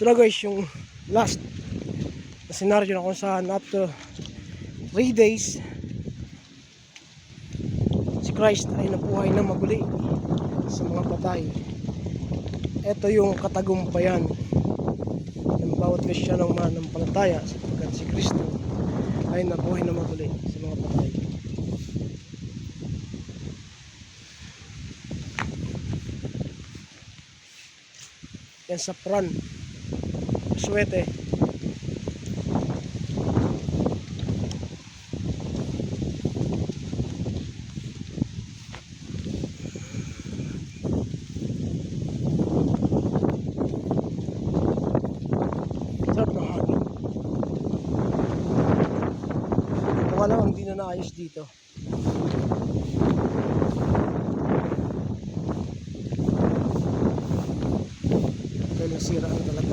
Ito na guys yung last na scenario na kung saan after 3 days si Christ ay nabuhay na muli sa mga patay. Ito yung katagumpayan ng bawat Kristiyanong mananampalataya sapagkat si Kristo ay nabuhay na muli sa mga patay. Yan sa Pran Suwete. Sarap ng hangin. Ito nga lang ang hindi na naayos dito. Dahil nasira na talaga.